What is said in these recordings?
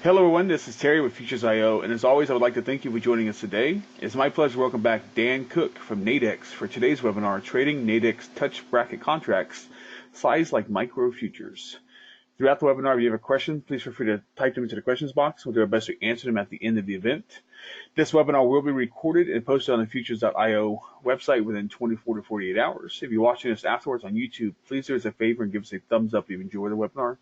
Hello everyone, this is Terry with Futures.io, and as always, I would like to thank you for joining us today. It's my pleasure to welcome back Dan Cook from Nadex for today's webinar, Trading Nadex Touch Bracket Contracts, Sized like Micro Futures. Throughout the webinar, if you have a question, please feel free to type them into the questions box. We'll do our best to answer them at the end of the event. This webinar will be recorded and posted on the Futures.io website within 24 to 48 hours. If you're watching us afterwards on YouTube, please do us a favor and give us a thumbs up if you enjoy the webinar.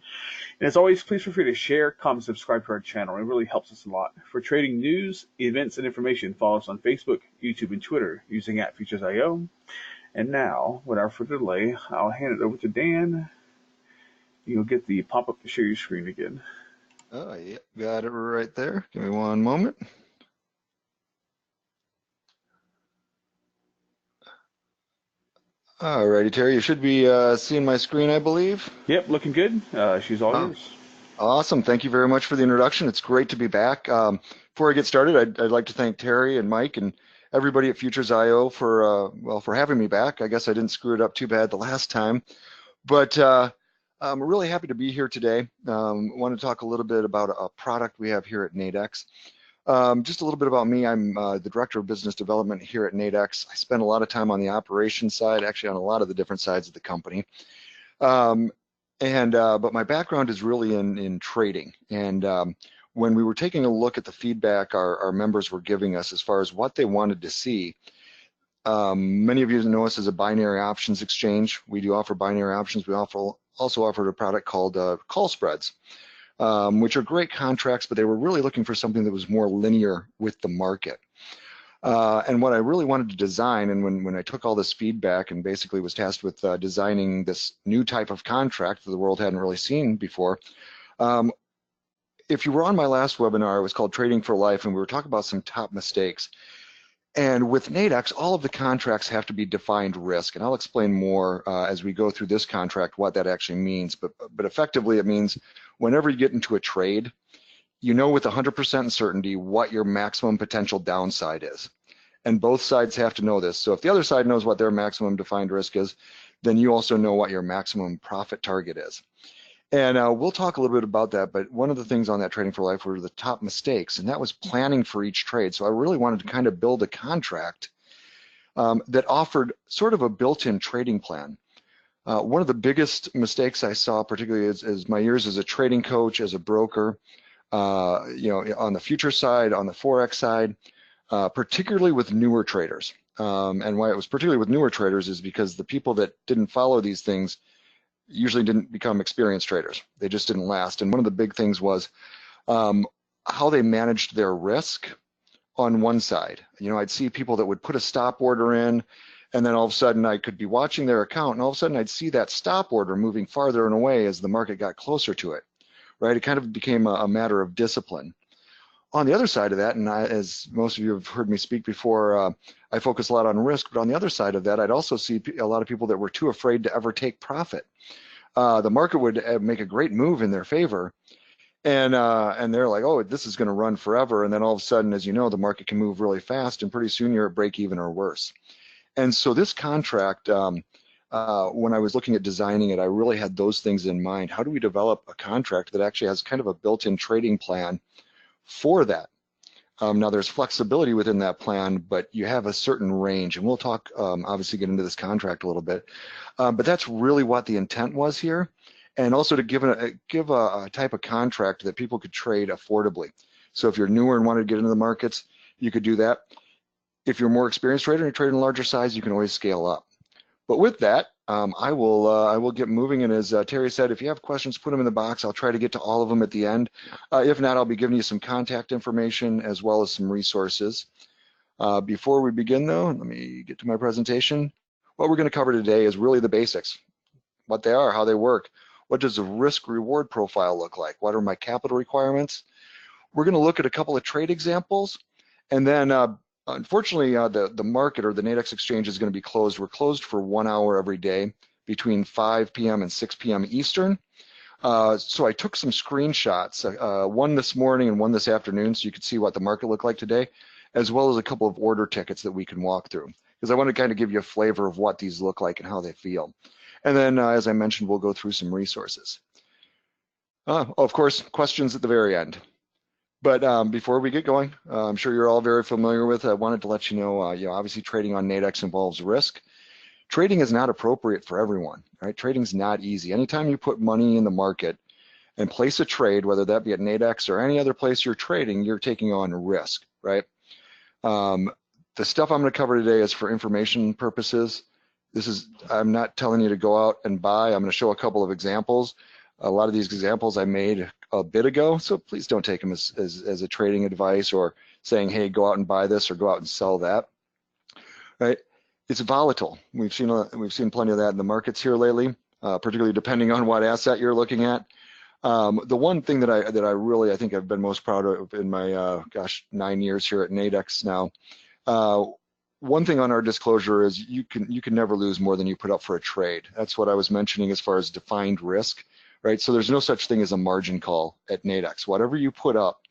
And as always, please feel free to share, comment, subscribe to our channel. It really helps us a lot. For trading news, events, and information, follow us on Facebook, YouTube, and Twitter using @Futures.io. And now, without further delay, I'll hand it over to Dan. You'll get the pop-up to share your screen again. Oh, yeah, got it right there. Give me one moment. All righty, Terry, you should be seeing my screen, I believe. Yep, looking good. She's all Oh, yours. awesome. Thank you very much for the introduction. It's great to be back. Before I get started, I'd like to thank Terry and Mike and everybody at Futures.io for having me back. I guess I didn't screw it up too bad the last time, but I'm really happy to be here today. I want to talk a little bit about a product we have here at Nadex. Just a little bit about me. I'm the Director of Business Development here at Nadex. I spend a lot of time on the operations side, actually on a lot of the different sides of the company. But my background is really in trading. And when we were taking a look at the feedback our members were giving us as far as what they wanted to see, many of you know us as a binary options exchange. We do offer binary options. We also offered a product called call spreads, which are great contracts, but they were really looking for something that was more linear with the market. And what I really wanted to design, and when I took all this feedback and basically was tasked with designing this new type of contract that the world hadn't really seen before, if you were on my last webinar, it was called Trading for Life, and we were talking about some top mistakes. And with Nadex, all of the contracts have to be defined risk, and I'll explain more as we go through this contract what that actually means. But effectively, it means whenever you get into a trade, you know with 100% certainty what your maximum potential downside is. And both sides have to know this. So if the other side knows what their maximum defined risk is, then you also know what your maximum profit target is. And we'll talk a little bit about that, but one of the things on that Trading for Life were the top mistakes, and that was planning for each trade. So I really wanted to kind of build a contract that offered sort of a built-in trading plan. One of the biggest mistakes I saw, particularly as my years as a trading coach, as a broker, on the future side, on the Forex side, particularly with newer traders. And why it was particularly with newer traders is because the people that didn't follow these things usually didn't become experienced traders. They just didn't last. And one of the big things was how they managed their risk on one side. I'd see people that would put a stop order in, and then all of a sudden I could be watching their account, and all of a sudden I'd see that stop order moving farther and away as the market got closer to it, right? It kind of became a matter of discipline. On the other side of that, and as most of you have heard me speak before, I focus a lot on risk, but on the other side of that, I'd also see a lot of people that were too afraid to ever take profit. The market would make a great move in their favor, and they're like, oh, this is going to run forever, and then all of a sudden, as you know, the market can move really fast, and pretty soon you're at break even or worse. And so this contract, when I was looking at designing it, I really had those things in mind. How do we develop a contract that actually has kind of a built-in trading plan for that? Now there's flexibility within that plan, but you have a certain range, and we'll talk, obviously get into this contract a little bit, but that's really what the intent was here, and also to give a type of contract that people could trade affordably. So if you're newer and want to get into the markets, you could do that. If you're a more experienced trader and you're trading a larger size, you can always scale up. But with that, I will get moving, and as Terry said, if you have questions, put them in the box. I'll try to get to all of them at the end. If not, I'll be giving you some contact information as well as some resources. Before we begin though, let me get to my presentation. What we're going to cover today is really the basics, what they are, how they work. What does the risk reward profile look like? What are my capital requirements? We're going to look at a couple of trade examples, and then unfortunately, the market or the Nadex exchange is going to be closed. We're closed for 1 hour every day between 5 p.m. and 6 p.m. Eastern. So I took some screenshots, one this morning and one this afternoon, so you could see what the market looked like today, as well as a couple of order tickets that we can walk through, because I want to kind of give you a flavor of what these look like and how they feel. And then, as I mentioned, we'll go through some resources. Of course, questions at the very end. But before we get going, I'm sure you're all very familiar with. I wanted to let you know, obviously trading on Nadex involves risk. Trading is not appropriate for everyone, right? Trading's not easy. Anytime you put money in the market and place a trade, whether that be at Nadex or any other place you're trading, you're taking on risk, right? Um, the stuff I'm going to cover today is for information purposes. I'm not telling you to go out and buy. I'm going to show a couple of examples. A lot of these examples I made a bit ago, so please don't take them as a trading advice or saying, hey, go out and buy this or go out and sell that, right? It's volatile. We've seen plenty of that in the markets here lately, particularly depending on what asset you're looking at. The one thing that I really, I think I've been most proud of in my 9 years here at Nadex now, one thing on our disclosure is you can never lose more than you put up for a trade. That's what I was mentioning as far as defined risk, right? So there's no such thing as a margin call at Nadex. Whatever you put up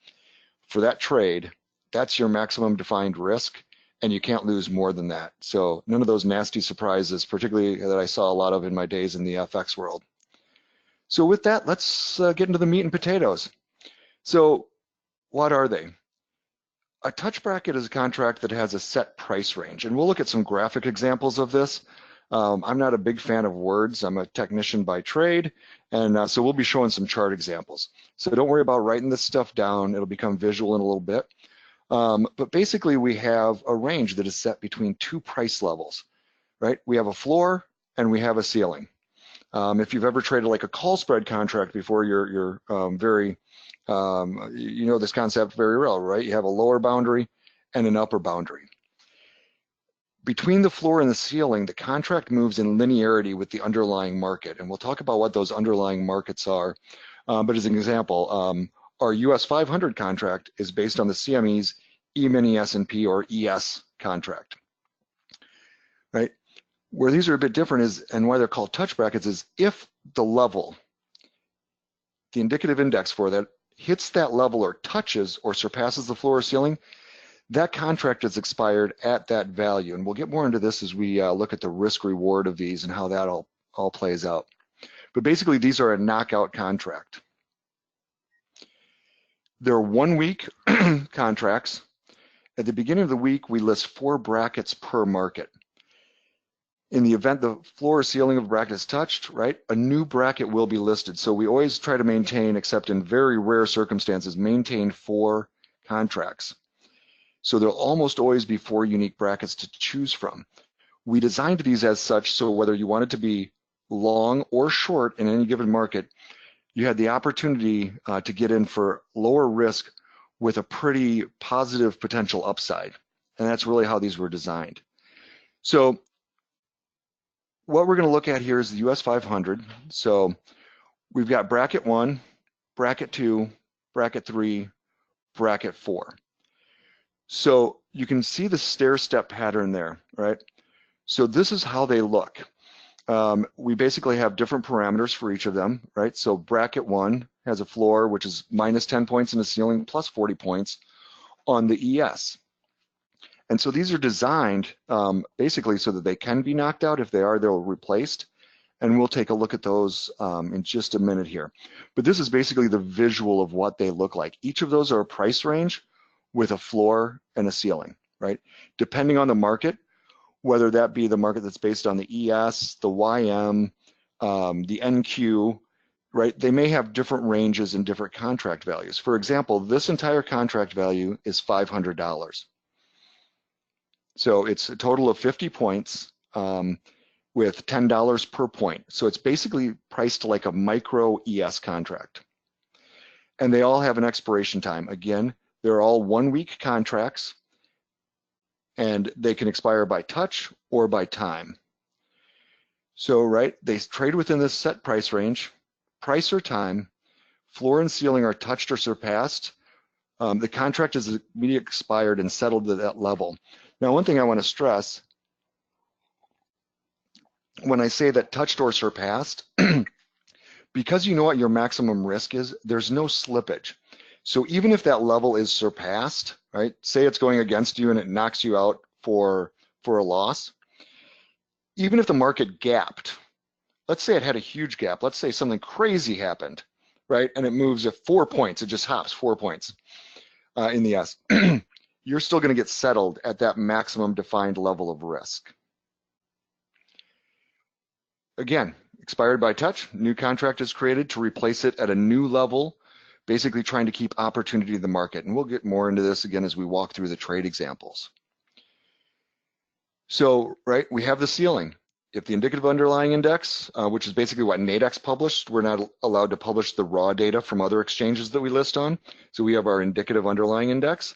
for that trade, that's your maximum defined risk, and you can't lose more than that. So none of those nasty surprises, particularly that I saw a lot of in my days in the FX world. So with that, let's get into the meat and potatoes. So what are they? A touch bracket is a contract that has a set price range, and we'll look at some graphic examples of this. I'm not a big fan of words. I'm a technician by trade, and so we'll be showing some chart examples. So don't worry about writing this stuff down. It'll become visual in a little bit. But basically, we have a range that is set between two price levels, right? We have a floor and we have a ceiling. If you've ever traded like a call spread contract before, you know this concept very well, right? You have a lower boundary and an upper boundary. Between the floor and the ceiling, the contract moves in linearity with the underlying market, and we'll talk about what those underlying markets are. But as an example, our US 500 contract is based on the CME's E-mini S&P or ES contract, right? Where these are a bit different is, and why they're called touch brackets, is if the level, the indicative index for that, hits that level or touches or surpasses the floor or ceiling, that contract is expired at that value. And we'll get more into this as we look at the risk reward of these and how that all plays out. But basically, these are a knockout contract. They're 1 week contracts. At the beginning of the week, we list 4 brackets per market. In the event the floor or ceiling of a bracket is touched, right, a new bracket will be listed. So we always try to maintain, except in very rare circumstances, maintain 4 contracts. So there'll almost always be 4 unique brackets to choose from. We designed these as such so whether you wanted to be long or short in any given market, you had the opportunity to get in for lower risk with a pretty positive potential upside. And that's really how these were designed. So what we're going to look at here is the US 500. So we've got bracket 1, bracket 2, bracket 3, bracket 4. So you can see the stair-step pattern there, right? So this is how they look. We basically have different parameters for each of them, right? So bracket 1 has a floor, which is minus 10 points and a ceiling plus 40 points on the ES. And so these are designed basically so that they can be knocked out. If they are, they'll be replaced. And we'll take a look at those in just a minute here. But this is basically the visual of what they look like. Each of those are a price range with a floor and a ceiling, right? Depending on the market, whether that be the market that's based on the ES, the YM, the NQ, right? They may have different ranges and different contract values. For example, this entire contract value is $500. So it's a total of 50 points with $10 per point. So it's basically priced like a micro ES contract. And they all have an expiration time. Again, they're all 1 week contracts and they can expire by touch or by time. So, right, they trade within this set price range, price or time, floor and ceiling are touched or surpassed. The contract is immediately expired and settled at that level. Now, one thing I want to stress, when I say that touched or surpassed, because you know what your maximum risk is, there's no slippage. So even if that level is surpassed, right, say it's going against you and it knocks you out for a loss, even if the market gapped, let's say it had a huge gap, let's say something crazy happened, right, and it moves at 4 points, it just hops 4 points. in the S, you're still going to get settled at that maximum defined level of risk. Again, expired by touch, new contract is created to replace it at a new level, basically trying to keep opportunity in the market. And we'll get more into this again as we walk through the trade examples. So, right, we have the ceiling. If the indicative underlying index, which is basically what Nadex published, we're not allowed to publish the raw data from other exchanges that we list on. So we have our indicative underlying index.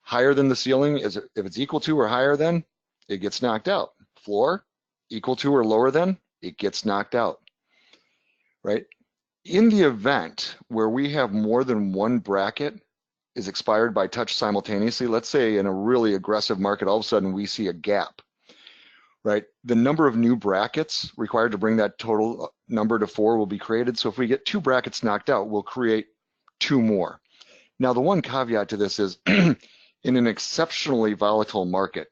Higher than the ceiling is if it's equal to or higher than, it gets knocked out. Floor, equal to or lower than, it gets knocked out, right? In the event where we have more than one bracket is expired by touch simultaneously, let's say in a really aggressive market, all of a sudden we see a gap, right? The number of new brackets required to bring that total number to 4 will be created. So if we get 2 brackets knocked out, we'll create 2 more. Now, the one caveat to this is in an exceptionally volatile market,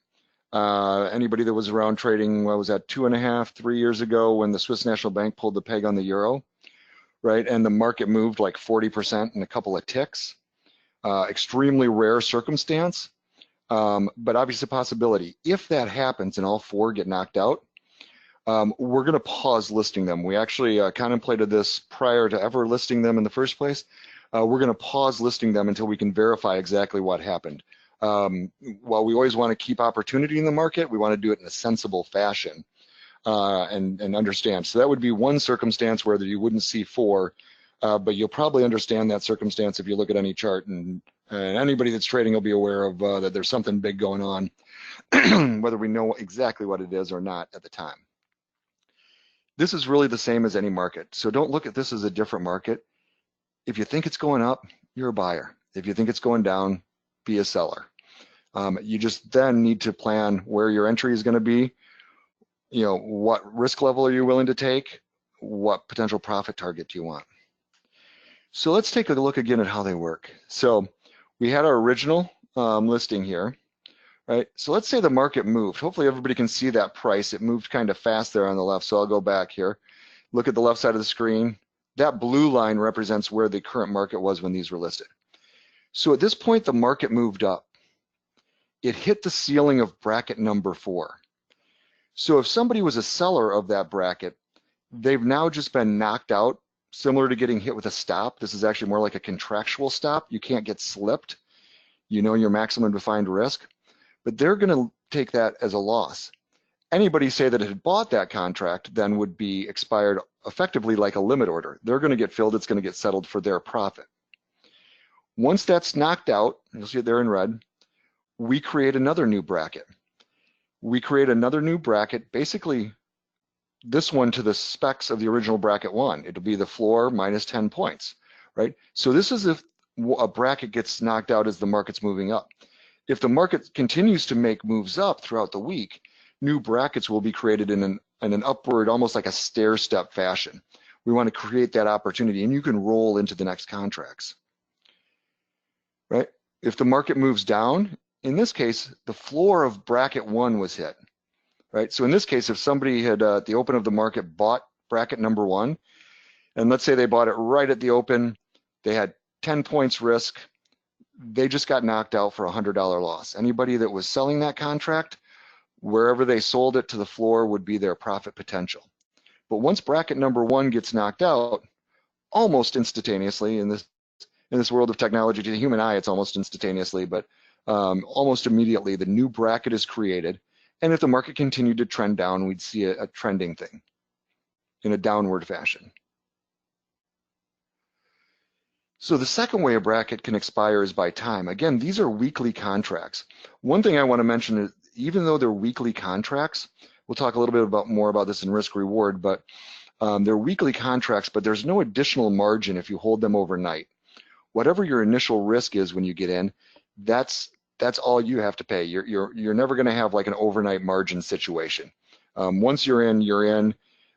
anybody that was around trading, what was that, 2.5, 3 years ago when the Swiss National Bank pulled the peg on the euro, right? And the market moved like 40% in a couple of ticks. Extremely rare circumstance, but obviously a possibility. If that happens and all 4 get knocked out, we're going to pause listing them. We actually contemplated this prior to ever listing them in the first place. We're going to pause listing them until we can verify exactly what happened. While we always want to keep opportunity in the market, we want to do it in a sensible fashion and understand. So that would be one circumstance where you wouldn't see 4, but you'll probably understand that circumstance if you look at any chart, and anybody that's trading will be aware of that there's something big going on, whether we know exactly what it is or not at the time. This is really the same as any market. So don't look at this as a different market. If you think it's going up, you're a buyer. If you think it's going down, be a seller. You just then need to plan where your entry is going to be. You know, what risk level are you willing to take? What potential profit target do you want? So let's take a look again at how they work. So we had our original listing here, right? So let's say the market moved. Hopefully everybody can see that price. It moved kind of fast there on the left. So I'll go back here. Look at the left side of the screen. That blue line represents where the current market was when these were listed. So at this point, the market moved up. It hit the ceiling of bracket number 4. So if somebody was a seller of that bracket, they've now just been knocked out, similar to getting hit with a stop. This is actually more like a contractual stop. You can't get slipped. You know your maximum defined risk, but they're going to take that as a loss. Anybody say that it had bought that contract then would be expired effectively like a limit order. They're going to get filled. It's going to get settled for their profit. Once that's knocked out, you'll see it there in red, we create another new bracket. We create another new bracket, basically this one to the specs of the original bracket 1. It'll be the floor minus 10 points, right? So this is if a bracket gets knocked out as the market's moving up. If the market continues to make moves up throughout the week, new brackets will be created in an upward, almost like a stair step fashion. We want to create that opportunity, and you can roll into the next contracts, right? If the market moves down, in this case, the floor of bracket 1 was hit, right? So in this case, if somebody had at the open of the market bought bracket number 1, and let's say they bought it right at the open, they had 10 points risk, they just got knocked out for a $100 loss. Anybody that was selling that contract, wherever they sold it to the floor would be their profit potential. But once bracket number 1 gets knocked out, almost instantaneously, in this world of technology, to the human eye, it's almost instantaneously, but almost immediately, the new bracket is created. And if the market continued to trend down, we'd see a trending thing in a downward fashion. So the second way a bracket can expire is by time. Again, these are weekly contracts. One thing I want to mention is even though they're weekly contracts, we'll talk a little bit more about this in risk reward, but they're weekly contracts, but there's no additional margin if you hold them overnight. Whatever your initial risk is when you get in, that's all you have to pay. You're never going to have like an overnight margin situation. Once you're in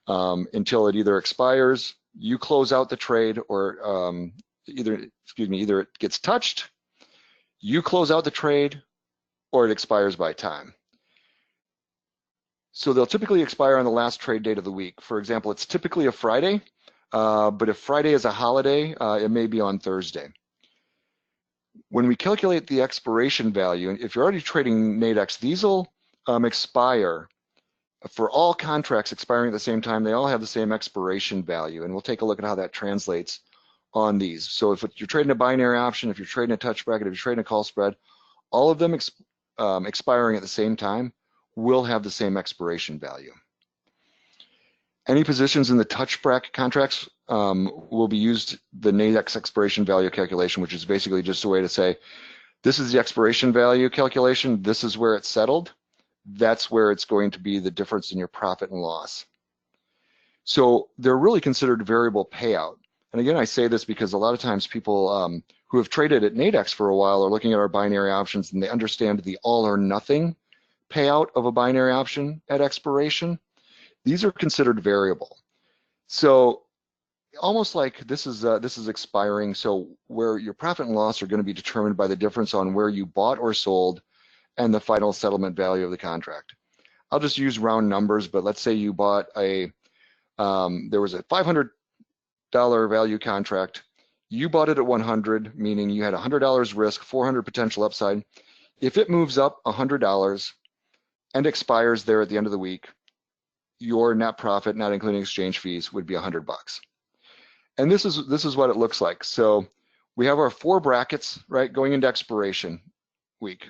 until it either expires, you close out the trade, or either it gets touched, you close out the trade, or it expires by time. So they'll typically expire on the last trade date of the week. For example, it's typically a Friday, but if Friday is a holiday, it may be on Thursday. When we calculate the expiration value, and if you're already trading Nadex, these will expire for all contracts expiring at the same time. They all have the same expiration value, and we'll take a look at how that translates on these. So if you're trading a binary option, if you're trading a touch bracket, if you're trading a call spread, all of them expiring at the same time will have the same expiration value. Any positions in the touch bracket contracts will be used the Nadex expiration value calculation, which is basically just a way to say, this is the expiration value calculation, this is where it's settled, that's where it's going to be the difference in your profit and loss. So they're really considered variable payout. And again, I say this because a lot of times people who have traded at Nadex for a while are looking at our binary options and they understand the all or nothing payout of a binary option at expiration. These are considered variable. So almost like this is expiring, so where your profit and loss are going to be determined by the difference on where you bought or sold and the final settlement value of the contract. I'll just use round numbers, but let's say you bought there was a $500 value contract. You bought it at 100, meaning you had $100 risk, 400 potential upside. If it moves up $100 and expires there at the end of the week, your net profit, not including exchange fees, would be $100. And this is what it looks like. So we have our 4 brackets, right, going into expiration week.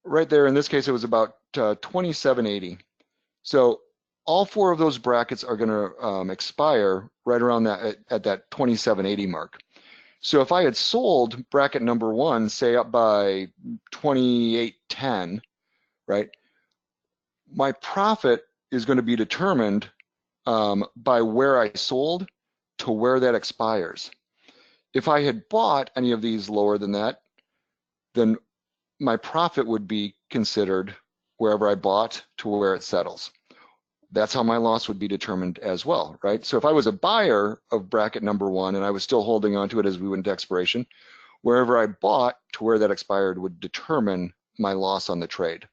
Right there, in this case, it was about 2780. So all 4 of those brackets are going to expire right around that at that 2780 mark. So if I had sold bracket number 1, say up by 2810, right, my profit is going to be determined by where I sold to where that expires. If I had bought any of these lower than that, then my profit would be considered wherever I bought to where it settles. That's how my loss would be determined as well, right? So if I was a buyer of bracket number 1 and I was still holding on to it as we went to expiration, wherever I bought to where that expired would determine my loss on the trade.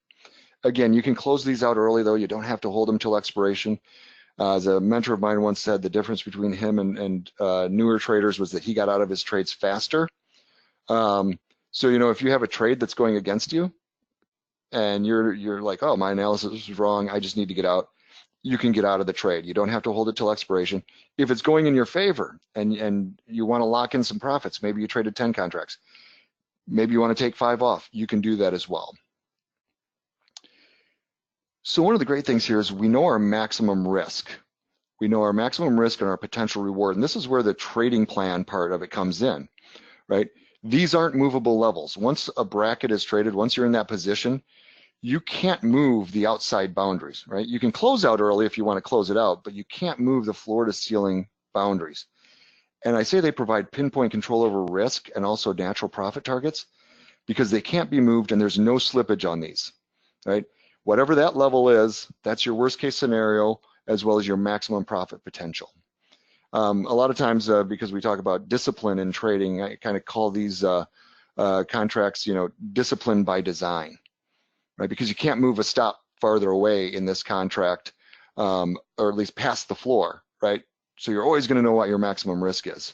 Again, you can close these out early, though. You don't have to hold them till expiration. As a mentor of mine once said, the difference between him and newer traders was that he got out of his trades faster. So, you know, if you have a trade that's going against you and you're like, oh, my analysis was wrong, I just need to get out, you can get out of the trade. You don't have to hold it till expiration. If it's going in your favor and you want to lock in some profits, maybe you traded 10 contracts, maybe you want to take 5 off, you can do that as well. So one of the great things here is we know our maximum risk. We know our maximum risk and our potential reward. And this is where the trading plan part of it comes in, right? These aren't movable levels. Once a bracket is traded, once you're in that position, you can't move the outside boundaries, right? You can close out early if you want to close it out, but you can't move the floor to ceiling boundaries. And I say they provide pinpoint control over risk and also natural profit targets because they can't be moved and there's no slippage on these, right? Whatever that level is, that's your worst case scenario as well as your maximum profit potential. A lot of times, because we talk about discipline in trading, I kind of call these contracts, you know, discipline by design, right? Because you can't move a stop farther away in this contract, or at least past the floor, right? So you're always going to know what your maximum risk is.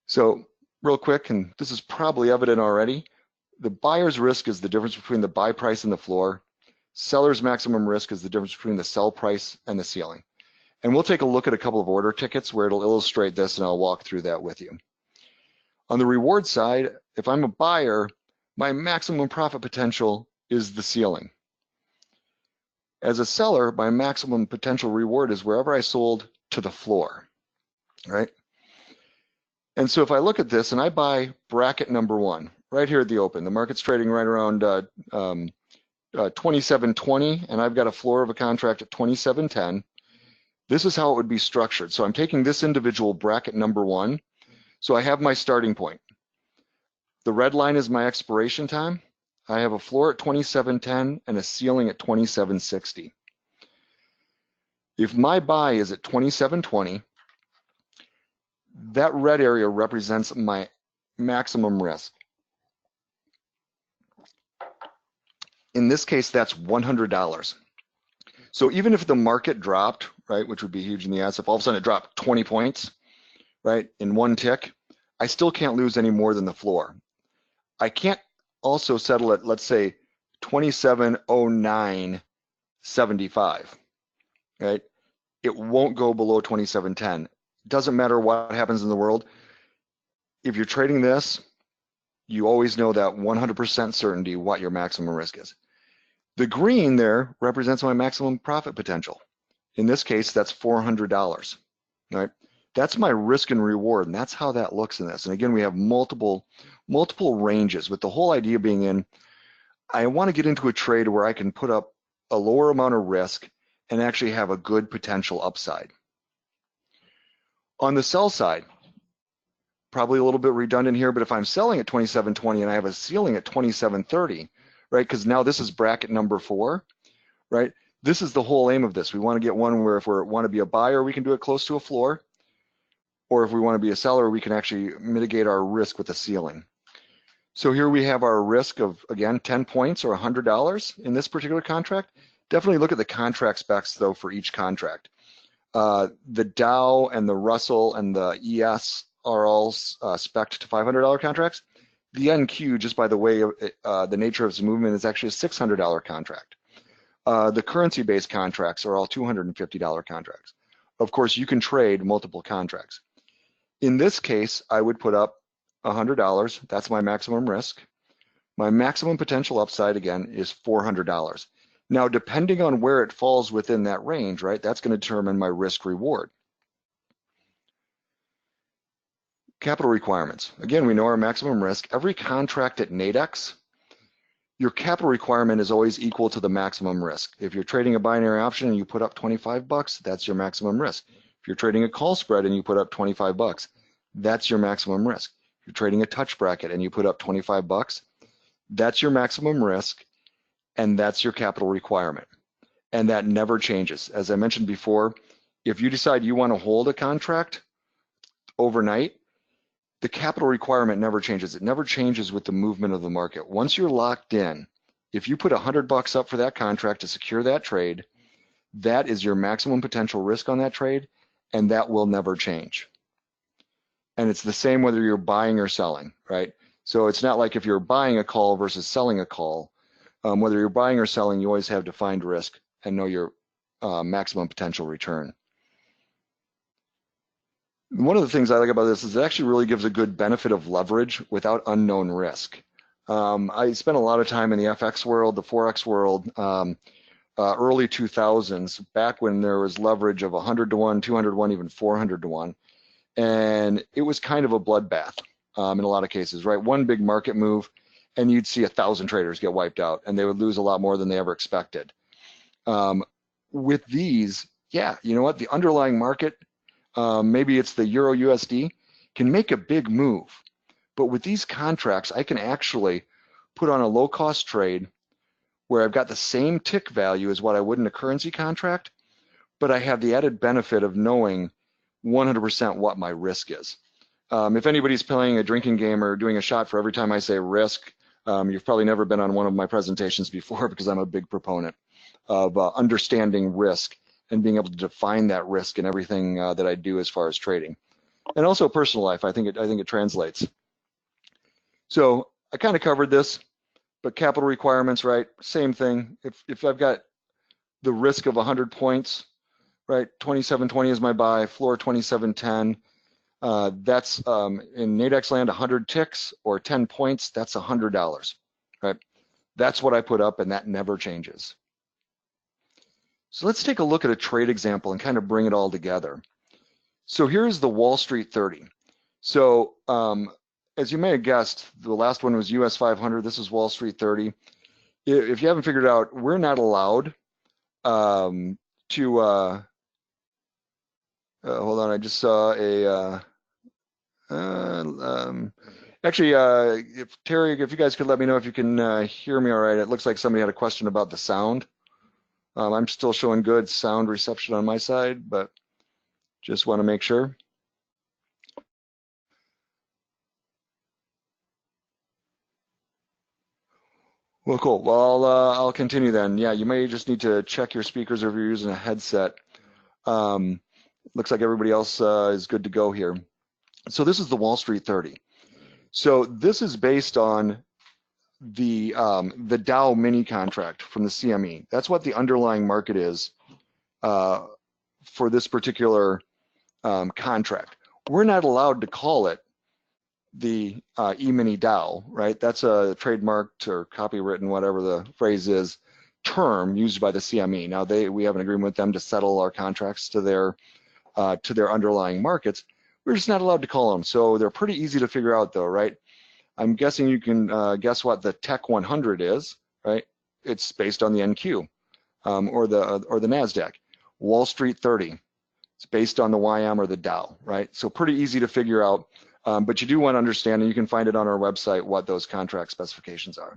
So real quick, and this is probably evident already, the buyer's risk is the difference between the buy price and the floor. Seller's maximum risk is the difference between the sell price and the ceiling. And we'll take a look at a couple of order tickets where it'll illustrate this, and I'll walk through that with you. On the reward side, if I'm a buyer, my maximum profit potential is the ceiling. As a seller, my maximum potential reward is wherever I sold to the floor, right? And so if I look at this and I buy bracket number 1, right here at the open, the market's trading right around 2720, and I've got a floor of a contract at 2710. This is how it would be structured. So I'm taking this individual bracket number 1. So I have my starting point. The red line is my expiration time. I have a floor at 2710 and a ceiling at 2760. If my buy is at 2720, that red area represents my maximum risk. In this case, that's $100. So even if the market dropped, right, which would be huge in the S, if all of a sudden it dropped 20 points, right, in one tick, I still can't lose any more than the floor. I can't also settle at, let's say, 2709.75, right? It won't go below 2710. Doesn't matter what happens in the world. If you're trading this, you always know that 100% certainty what your maximum risk is. The green there represents my maximum profit potential. In this case, that's $400, right? That's my risk and reward, and that's how that looks in this. And again, we have multiple ranges, with the whole idea being in, I want to get into a trade where I can put up a lower amount of risk and actually have a good potential upside. On the sell side, probably a little bit redundant here, but if I'm selling at 27.20 and I have a ceiling at 27.30, right? Because now this is bracket number 4, right? This is the whole aim of this. We want to get one where if we want to be a buyer, we can do it close to a floor, or if we want to be a seller, we can actually mitigate our risk with a ceiling. So here we have our risk of, again, 10 points or $100 in this particular contract. Definitely look at the contract specs though for each contract. The Dow and the Russell and the ES are all spec'd to $500 contracts. The NQ, just by the way, the nature of its movement, is actually a $600 contract. The currency-based contracts are all $250 contracts. Of course, you can trade multiple contracts. In this case, I would put up $100. That's my maximum risk. My maximum potential upside, again, is $400. Now, depending on where it falls within that range, right, that's going to determine my risk reward. Capital requirements. Again, we know our maximum risk. Every contract at Nadex, your capital requirement is always equal to the maximum risk. If you're trading a binary option and you put up 25 bucks, that's your maximum risk. If you're trading a call spread and you put up 25 bucks, that's your maximum risk. If you're trading a touch bracket and you put up 25 bucks, that's your maximum risk, and that's your capital requirement. And that never changes. As I mentioned before, if you decide you want to hold a contract overnight, the capital requirement never changes. It never changes with the movement of the market. Once you're locked in, if you put 100 bucks up for that contract to secure that trade, that is your maximum potential risk on that trade, and that will never change. And it's the same whether you're buying or selling, right? So it's not like if you're buying a call versus selling a call. Whether you're buying or selling, you always have defined risk and know your maximum potential return. One of the things I like about this is it actually really gives a good benefit of leverage without unknown risk. I spent a lot of time in the FX world, the Forex world, early 2000s, back when there was leverage of 100 to 1, 200 to 1, even 400 to 1. And it was kind of a bloodbath in a lot of cases, right? One big market move, and you'd see 1,000 traders get wiped out, and they would lose a lot more than they ever expected. With these, yeah, you know what? The underlying market, maybe it's the Euro USD, can make a big move. But with these contracts, I can actually put on a low-cost trade where I've got the same tick value as what I would in a currency contract, but I have the added benefit of knowing 100% what my risk is. If anybody's playing a drinking game or doing a shot for every time I say risk, you've probably never been on one of my presentations before, because I'm a big proponent of understanding risk and being able to define that risk in everything that I do as far as trading. And also personal life, I think it translates. So I kind of covered this, but capital requirements, right? Same thing. If I've got the risk of 100 points, right? 27.20 is my buy, floor 27.10. That's in Nadex land 100 ticks or 10 points, that's $100, right? That's what I put up, and that never changes. So let's take a look at a trade example and kind of bring it all together. So here's the Wall Street 30. So as you may have guessed, the last one was US 500. This is Wall Street 30. If you haven't figured it out, we're not allowed to hold on, I just saw a actually, if Terry, if you guys could let me know if you can hear me all right. It looks like somebody had a question about the sound. I'm still showing good sound reception on my side, but just want to make sure. Well, cool. Well, I'll continue then. Yeah, you may just need to check your speakers if you're using a headset. Looks like everybody else is good to go here. So this is the Wall Street 30. So this is based on the Dow mini contract from the CME. That's what the underlying market is for this particular contract. We're not allowed to call it the E-mini Dow, right? That's a trademarked or copywritten, whatever the phrase is, term used by the CME. Now we have an agreement with them to settle our contracts to their underlying markets. We're just not allowed to call them. So they're pretty easy to figure out though, right? I'm guessing you can guess what the Tech 100 is, right? It's based on the NQ or the NASDAQ. Wall Street 30, it's based on the YM or the Dow, right? So pretty easy to figure out, but you do want to understand, and you can find it on our website, what those contract specifications are.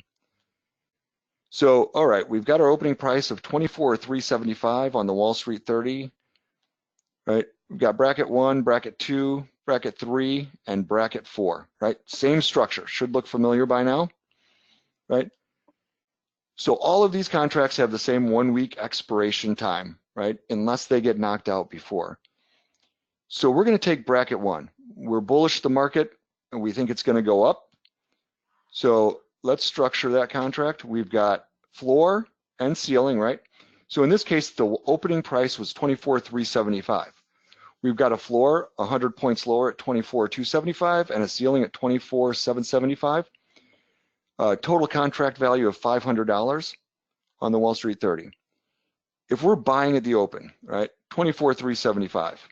So, all right, we've got our opening price of 24,375 on the Wall Street 30, right? We've got bracket 1, bracket 2, bracket 3, and bracket 4, right? Same structure, should look familiar by now, right? So all of these contracts have the same 1 week expiration time, right? Unless they get knocked out before. So we're going to take bracket 1. We're bullish the market and we think it's going to go up. So let's structure that contract. We've got floor and ceiling, right? So in this case, the opening price was 24,375. We've got a floor 100 points lower at 24,275 and a ceiling at 24,775. Total contract value of $500 on the Wall Street 30. If we're buying at the open, right, 24,375,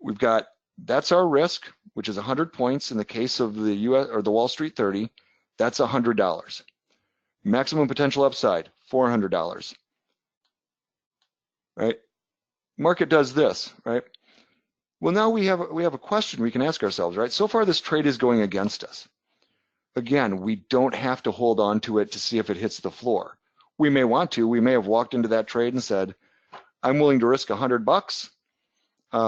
we've got, that's our risk, which is 100 points in the case of the US or the Wall Street 30. That's $100. Maximum potential upside, $400. Right? Market does this, right? Well, now we have a question we can ask ourselves, right? So far, this trade is going against us. Again, we don't have to hold on to it to see if it hits the floor. We may want to. We may have walked into that trade and said, I'm willing to risk $100. You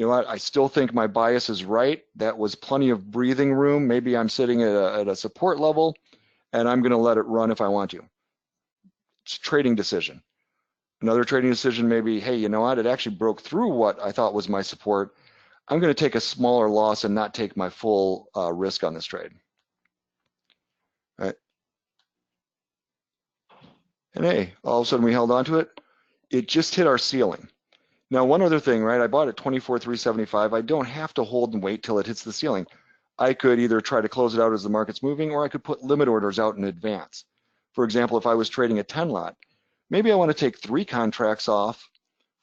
know what? I still think my bias is right. That was plenty of breathing room. Maybe I'm sitting at a support level, and I'm going to let it run if I want to. It's a trading decision. Another trading decision may be, hey, you know what? It actually broke through what I thought was my support. I'm going to take a smaller loss and not take my full risk on this trade. Right? And hey, all of a sudden we held on to it. It just hit our ceiling. Now, one other thing, right? I bought at 24,375. I don't have to hold and wait till it hits the ceiling. I could either try to close it out as the market's moving, or I could put limit orders out in advance. For example, if I was trading a 10 lot, maybe I want to take 3 contracts off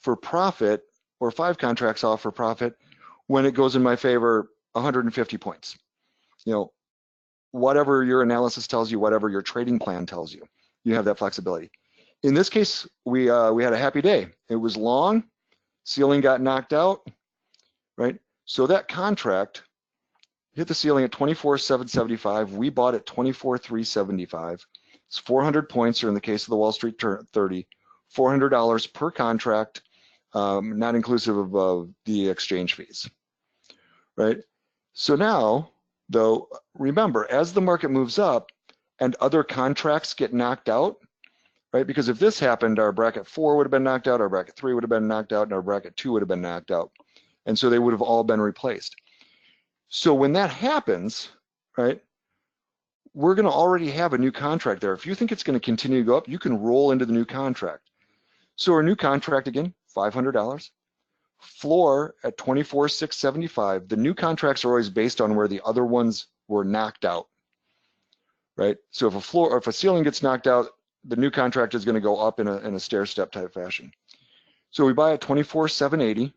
for profit or 5 contracts off for profit when it goes in my favor 150 points. You know, whatever your analysis tells you, whatever your trading plan tells you, you have that flexibility. In this case, we had a happy day. It was long, ceiling got knocked out, right? So that contract hit the ceiling at 24,775. We bought at 24,375. It's 400 points, or in the case of the Wall Street 30, $400 per contract, not inclusive of the exchange fees, right? So now, though, remember, as the market moves up and other contracts get knocked out, right? Because if this happened, our bracket 4 would have been knocked out, our bracket 3 would have been knocked out, and our bracket 2 would have been knocked out. And so they would have all been replaced. So when that happens, right, we're going to already have a new contract there. If you think it's going to continue to go up, you can roll into the new contract. So our new contract, again, $500. Floor at 24,675. The new contracts are always based on where the other ones were knocked out, right? So if a floor or if a ceiling gets knocked out, the new contract is going to go up in a stair-step type fashion. So we buy at 24,780,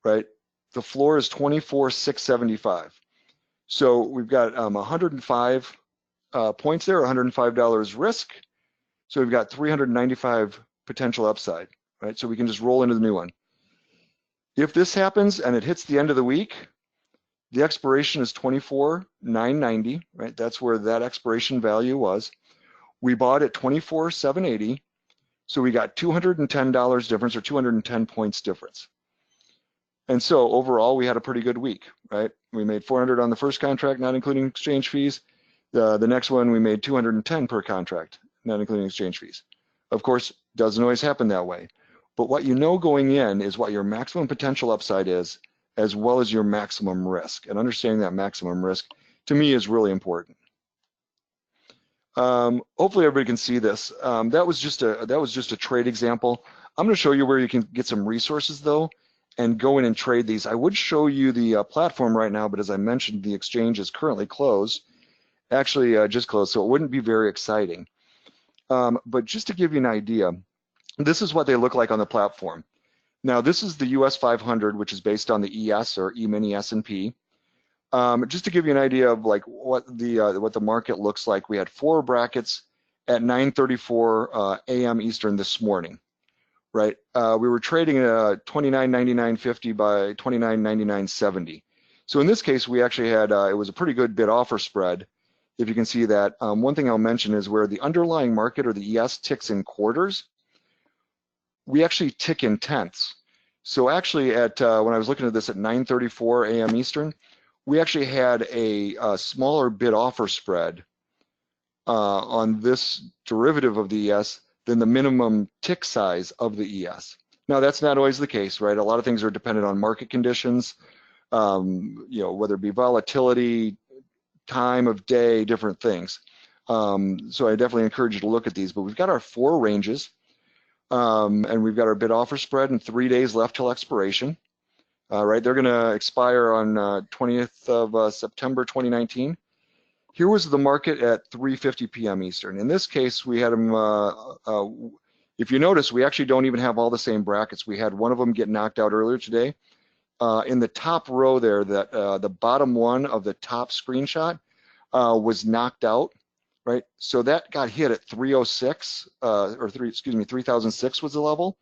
right? The floor is 24,675. So we've got 105 points there, $105 risk. So we've got 395 potential upside, right? So we can just roll into the new one. If this happens and it hits the end of the week, the expiration is 24,990, right? That's where that expiration value was. We bought at 24,780. So we got $210 difference, or 210 points difference. And so overall, we had a pretty good week, right? We made 400 on the first contract, not including exchange fees. The next one, we made 210 per contract, not including exchange fees. Of course, doesn't always happen that way. But what you know going in is what your maximum potential upside is as well as your maximum risk. And understanding that maximum risk, to me, is really important. Hopefully everybody can see this. That was just a trade example. I'm going to show you where you can get some resources though, and go in and trade these. I would show you the platform right now, but as I mentioned, the exchange is currently closed. Actually, just closed, so it wouldn't be very exciting. But just to give you an idea, this is what they look like on the platform. Now, this is the US 500, which is based on the ES or E-mini S&P. Just to give you an idea of like what the market looks like, we had 4 brackets at 9:34 a.m. Eastern this morning, right? We were trading at 29.99.50 by 29.99.70. So in this case, we actually had it was a pretty good bid offer spread. If you can see that, one thing I'll mention is where the underlying market or the ES ticks in quarters, we actually tick in tenths. So actually at when I was looking at this at 9:34 a.m. Eastern, we actually had a smaller bid offer spread on this derivative of the ES than the minimum tick size of the ES. Now that's not always the case, right? A lot of things are dependent on market conditions, whether it be volatility, time of day, different things. So I definitely encourage you to look at these, but we've got our 4 ranges, and we've got our bid offer spread and 3 days left till expiration. Right, they're going to expire on 20th of September 2019. Here was the market at 3:50 p.m. Eastern. In this case, we had them, if you notice, we actually don't even have all the same brackets. We had one of them get knocked out earlier today. In the top row there, that the bottom one of the top screenshot was knocked out, right? So that got hit at 306, 3006 was the level.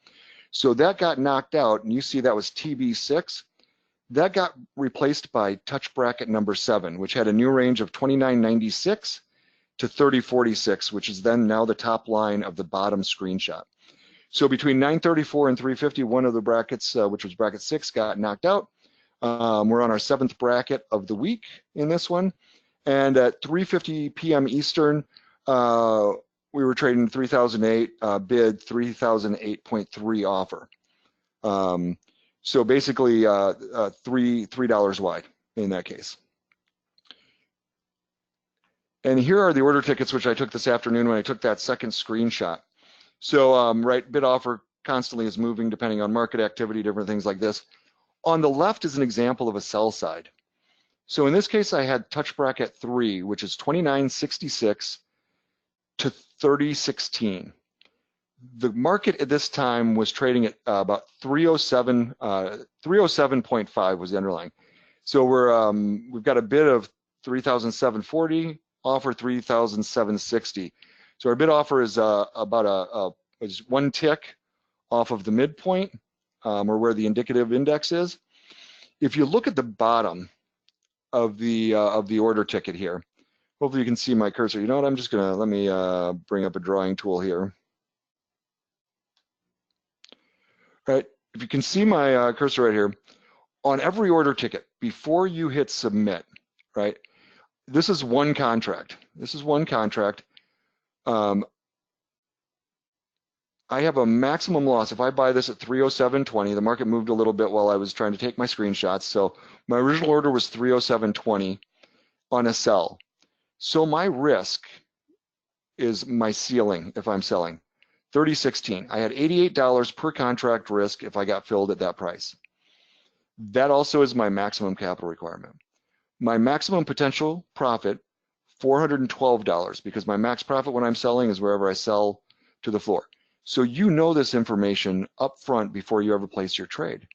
So that got knocked out, and you see that was TB6. That got replaced by touch bracket number 7, which had a new range of 29.96 to 30.46, which is then now the top line of the bottom screenshot. So between 9:34 and 3:50, one of the brackets, which was bracket 6, got knocked out. We're on our 7th bracket of the week in this one. And at 3:50 p.m. Eastern, we were trading 3008 bid, 3008.3 offer. So basically $3 wide in that case. And here are the order tickets which I took this afternoon when I took that second screenshot. So right, bid offer constantly is moving depending on market activity, different things like this. On the left is an example of a sell side. So in this case, I had touch bracket 3, which is 29.66 to 30.16. The market at this time was trading at about 307, 307.5 was the underlying. So we've got a bid of 3,740, offer 3,760. So our bid offer is about is 1 tick off of the midpoint, or where the indicative index is. If you look at the bottom of the order ticket here, hopefully you can see my cursor. You know what? I'm just gonna let me bring up a drawing tool here. Right, if you can see my cursor right here, on every order ticket, before you hit submit, right, this is one contract. This is one contract. I have a maximum loss. If I buy this at 307.20, the market moved a little bit while I was trying to take my screenshots. So my original order was 307.20 on a sell. So my risk is my ceiling if I'm selling. 30.16. I had $88 per contract risk if I got filled at that price. That also is my maximum capital requirement. My maximum potential profit, $412, because my max profit when I'm selling is wherever I sell to the floor. So you know this information up front before you ever place your trade.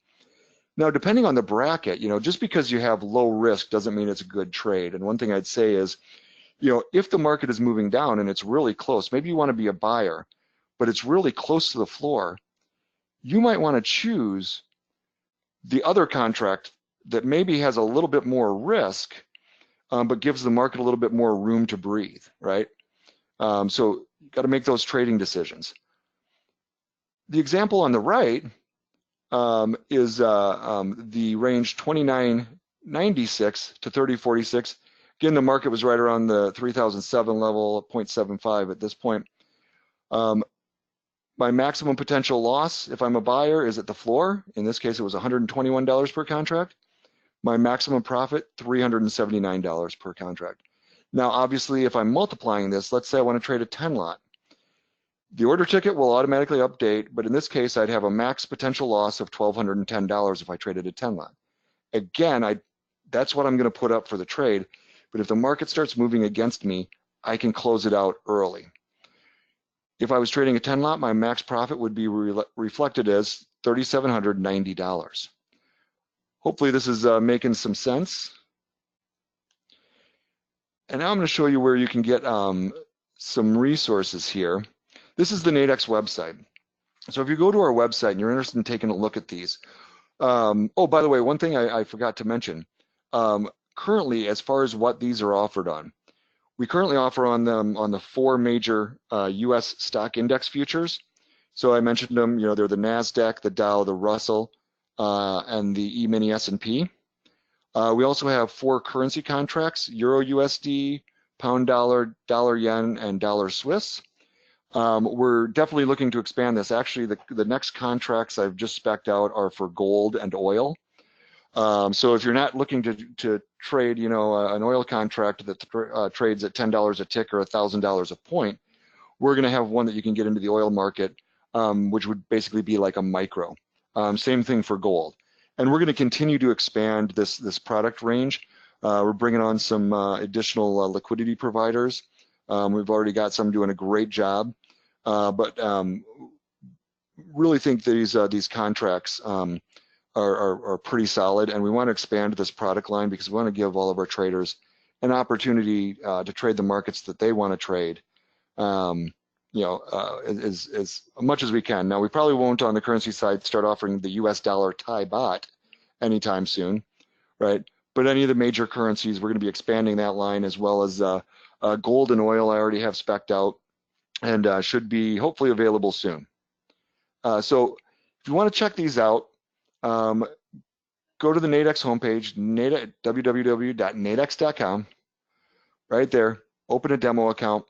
Now, depending on the bracket, just because you have low risk doesn't mean it's a good trade. And one thing I'd say is, if the market is moving down and it's really close, maybe you want to be a buyer, but it's really close to the floor, you might want to choose the other contract that maybe has a little bit more risk, but gives the market a little bit more room to breathe, right? So you got to make those trading decisions. The example on the right is the range 29.96 to 30.46. Again, the market was right around the 3007 level, 0.75 at this point. My maximum potential loss, if I'm a buyer, is at the floor. In this case, it was $121 per contract. My maximum profit, $379 per contract. Now, obviously, if I'm multiplying this, let's say I want to trade a 10 lot. The order ticket will automatically update, but in this case, I'd have a max potential loss of $1,210 if I traded a 10 lot. Again, that's what I'm going to put up for the trade, but if the market starts moving against me, I can close it out early. If I was trading a 10 lot, my max profit would be reflected as $3,790. Hopefully this is making some sense. And now I'm going to show you where you can get some resources here. This is the Nadex website. So if you go to our website and you're interested in taking a look at these, oh, by the way, one thing I forgot to mention, currently, as far as what these are offered on, we currently offer on them on the 4 major US stock index futures. So I mentioned them, you know, they're the NASDAQ, the Dow, the Russell, and the E-mini S&P. We also have 4 currency contracts, Euro USD, Pound Dollar, Dollar Yen, and Dollar Swiss. We're definitely looking to expand this. Actually, the next contracts I've just spec'd out are for gold and oil. So if you're not looking to trade, you know, an oil contract that trades at $10 a tick or $1,000 a point, we're going to have one that you can get into the oil market, which would basically be like a micro. Same thing for gold. And we're going to continue to expand this product range. We're bringing on some additional liquidity providers. We've already got some doing a great job, but really think these contracts are pretty solid, and we want to expand this product line because we want to give all of our traders an opportunity to trade the markets that they want to trade, you know, as much as we can. Now, we probably won't on the currency side start offering the US dollar Thai baht anytime soon, right? But any of the major currencies, we're going to be expanding that line, as well as gold and oil I already have spec'd out, and should be hopefully available soon. So if you want to check these out, go to the Nadex homepage, www.nadex.com. Right there, open a demo account.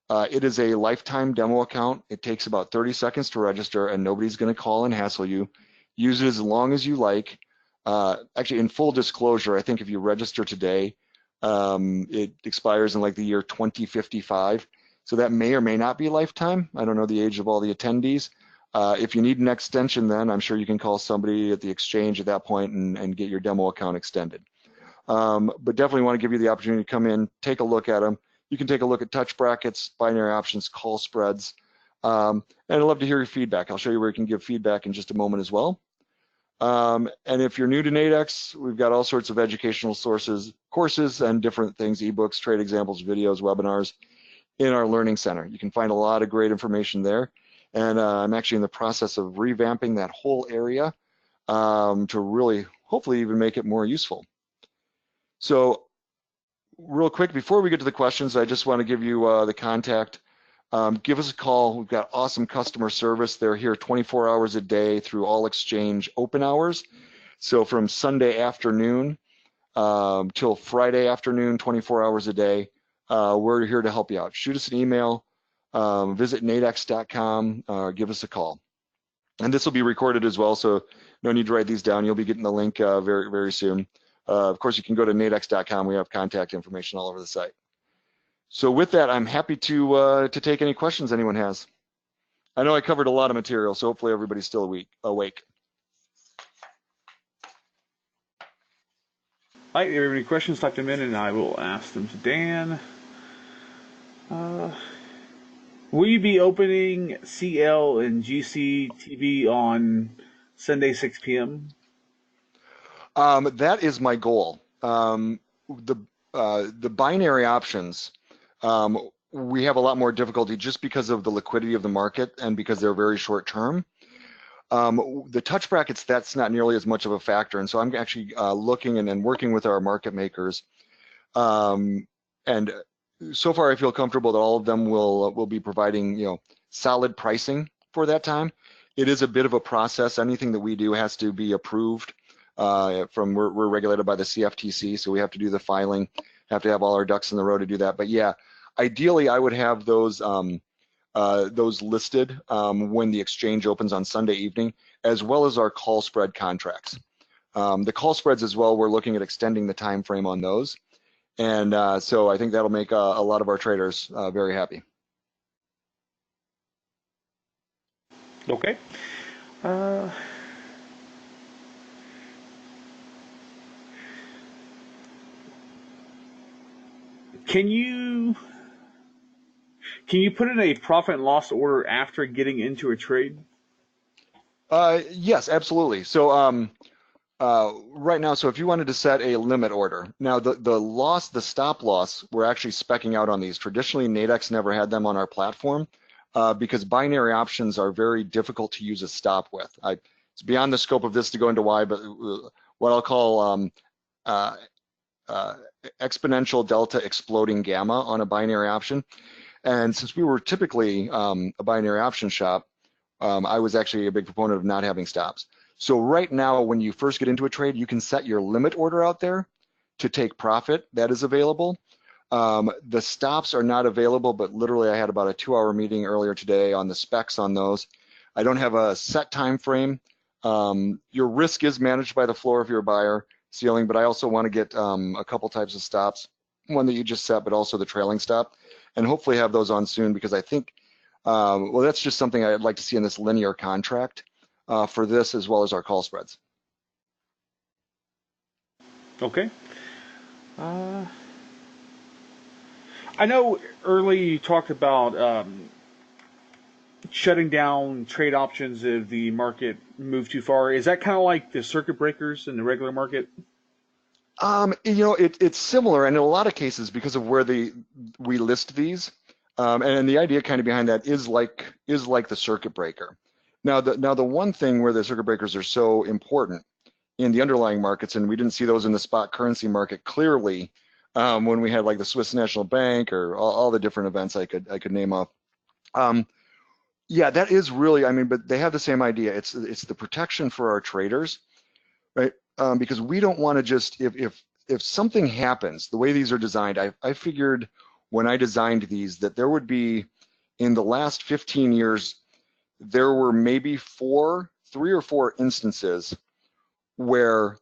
It is a lifetime demo account. It takes about 30 seconds to register, and nobody's going to call and hassle you. Use it as long as you like. Actually, in full disclosure, I think if you register today, it expires in like the year 2055. So that may or may not be lifetime. I don't know the age of all the attendees. If you need an extension, then I'm sure you can call somebody at the exchange at that point and get your demo account extended. But definitely want to give you the opportunity to come in, take a look at them. You can take a look at touch brackets, binary options, call spreads, and I'd love to hear your feedback. I'll show you where you can give feedback in just a moment as well. And if you're new to Nadex, we've got all sorts of educational sources, courses, and different things, ebooks, trade examples, videos, webinars in our learning center. You can find a lot of great information there. And I'm actually in the process of revamping that whole area to really, hopefully, even make it more useful. So real quick, before we get to the questions, I just want to give you the contact. Give us a call. We've got awesome customer service. They're here 24 hours a day through all exchange open hours. So from Sunday afternoon till Friday afternoon, 24 hours a day, we're here to help you out. Shoot us an email, visit nadex.com, give us a call. And this will be recorded as well, so no need to write these down. You'll be getting the link very, very soon. Of course, you can go to nadex.com. We have contact information all over the site. So with that, I'm happy to take any questions anyone has. I know I covered a lot of material, so hopefully everybody's still awake. All right, if you have any questions, type them in and I will ask them to Dan. Will you be opening CL and GC TV on Sunday 6 p.m.? That is my goal. The binary options, we have a lot more difficulty just because of the liquidity of the market and because they're very short term. The touch brackets, that's not nearly as much of a factor. And so I'm actually looking and working with our market makers. And so far I feel comfortable that all of them will be providing, you know, solid pricing for that time. It is a bit of a process. Anything that we do has to be approved we're regulated by the CFTC, so we have to do the filing, have to have all our ducks in the row to do that. But yeah, ideally I would have those listed when the exchange opens on Sunday evening, as well as our call spread contracts. The call spreads as well, we're looking at extending the time frame on those. And so I think that'll make a lot of our traders very happy. Okay. Uh, can you put in a profit and loss order after getting into a trade? Yes, absolutely. So right now, so if you wanted to set a limit order, now the stop loss, we're actually specking out on these. Traditionally, Nadex never had them on our platform because binary options are very difficult to use a stop with. It's beyond the scope of this to go into why, but what I'll call uh, uh, exponential delta exploding gamma on a binary option. And since we were typically a binary option shop, I was actually a big proponent of not having stops. So right now, when you first get into a trade, you can set your limit order out there to take profit. That is available. The stops are not available, but literally I had about a 2-hour meeting earlier today on the specs on those. I don't have a set time frame. Your risk is managed by the floor if you're a buyer, ceiling, but I also want to get a couple types of stops, one that you just set, but also the trailing stop, and hopefully have those on soon because I think, well, that's just something I'd like to see in this linear contract for this as well as our call spreads. Okay. Uh, I know early you talked about shutting down trade options if the market moved too far. Is that kind of like the circuit breakers in the regular market? It's similar, and in a lot of cases, because of where we list these, and the idea kind of behind that is like the circuit breaker. Now the one thing where the circuit breakers are so important in the underlying markets, and we didn't see those in the spot currency market clearly when we had like the Swiss National Bank or all the different events I could name off. Yeah, that is really, I mean, but they have the same idea. It's the protection for our traders, right? Because we don't want to just if something happens, the way these are designed, I figured when I designed these that there would be in the last 15 years, there were maybe 3 or 4 instances where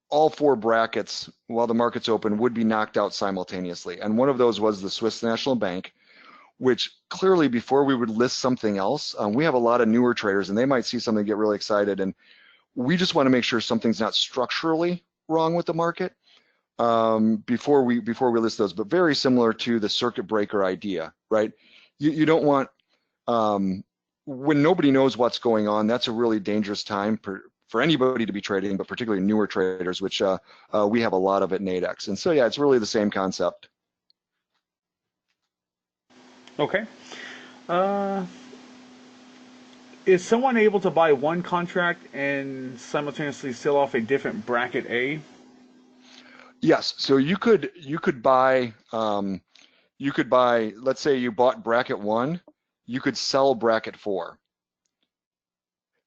all 4 brackets while the market's open would be knocked out simultaneously. And one of those was the Swiss National Bank, which clearly before we would list something else, we have a lot of newer traders and they might see something, get really excited. And we just want to make sure something's not structurally wrong with the market before we list those, but very similar to the circuit breaker idea, right? You don't want, when nobody knows what's going on, that's a really dangerous time for anybody to be trading, but particularly newer traders, which we have a lot of at Nadex. And so, yeah, it's really the same concept. Okay. Uh, is someone able to buy one contract and simultaneously sell off a different bracket A? Yes, so you could buy, let's say you bought bracket 1, you could sell bracket 4.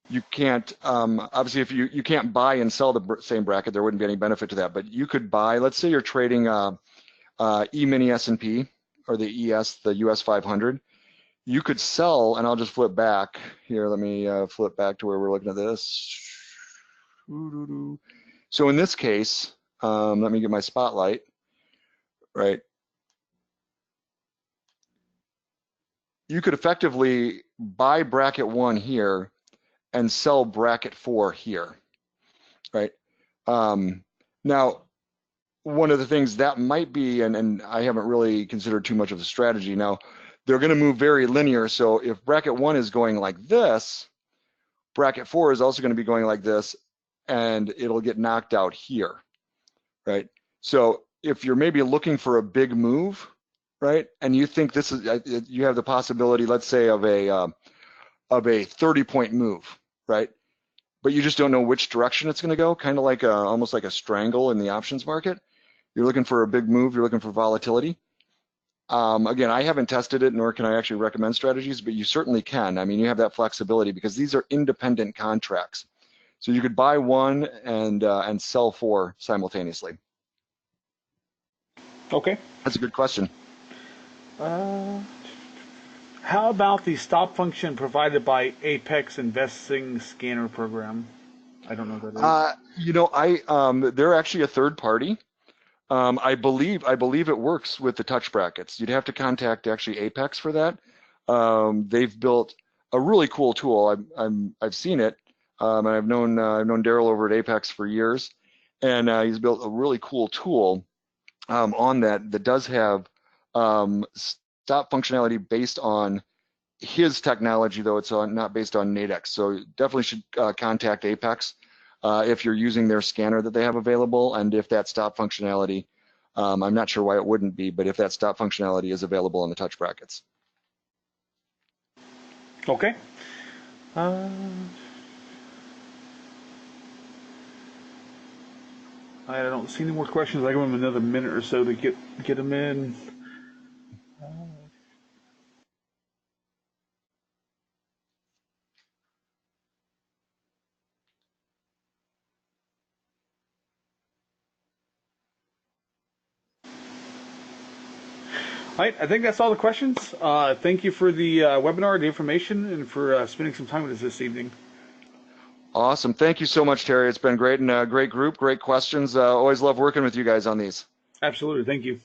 You can't, obviously if you can't buy and sell the same bracket, there wouldn't be any benefit to that, but you could buy, let's say you're trading E-mini S&P or the ES, the US 500, you could sell, and I'll just flip back here, let me flip back to where we're looking at this. So in this case, let me get my spotlight, right? You could effectively buy bracket 1 here and sell bracket 4 here, right? Now, one of the things that might be, and I haven't really considered too much of the strategy. Now, they're going to move very linear. So if bracket 1 is going like this, bracket 4 is also going to be going like this, and it'll get knocked out here, right? So if you're maybe looking for a big move, right, and you think this is, you have the possibility, let's say, of a 30-point move, right? But you just don't know which direction it's going to go, kind of like almost like a strangle in the options market. You're looking for a big move, you're looking for volatility. Again, I haven't tested it, nor can I actually recommend strategies, but you certainly can. I mean, you have that flexibility because these are independent contracts. So you could buy one and sell 4 simultaneously. Okay. That's a good question. How about the stop function provided by Apex Investing Scanner program? I don't know what that is. They're actually a third party. I believe it works with the touch brackets. You'd have to contact actually Apex for that. They've built a really cool tool. I've seen it, and I've known Daryl over at Apex for years, and he's built a really cool tool on that does have stop functionality based on his technology, though it's not based on Nadex. So definitely should contact Apex if you're using their scanner that they have available, and if that stop functionality, I'm not sure why it wouldn't be, but if that stop functionality is available in the touch brackets. Okay. Uh, I don't see any more questions. I give them another minute or so to get them in. All right, I think that's all the questions. Thank you for the webinar, the information, and for spending some time with us this evening. Awesome. Thank you so much, Terry. It's been great, and great group, great questions. Always love working with you guys on these. Absolutely. Thank you.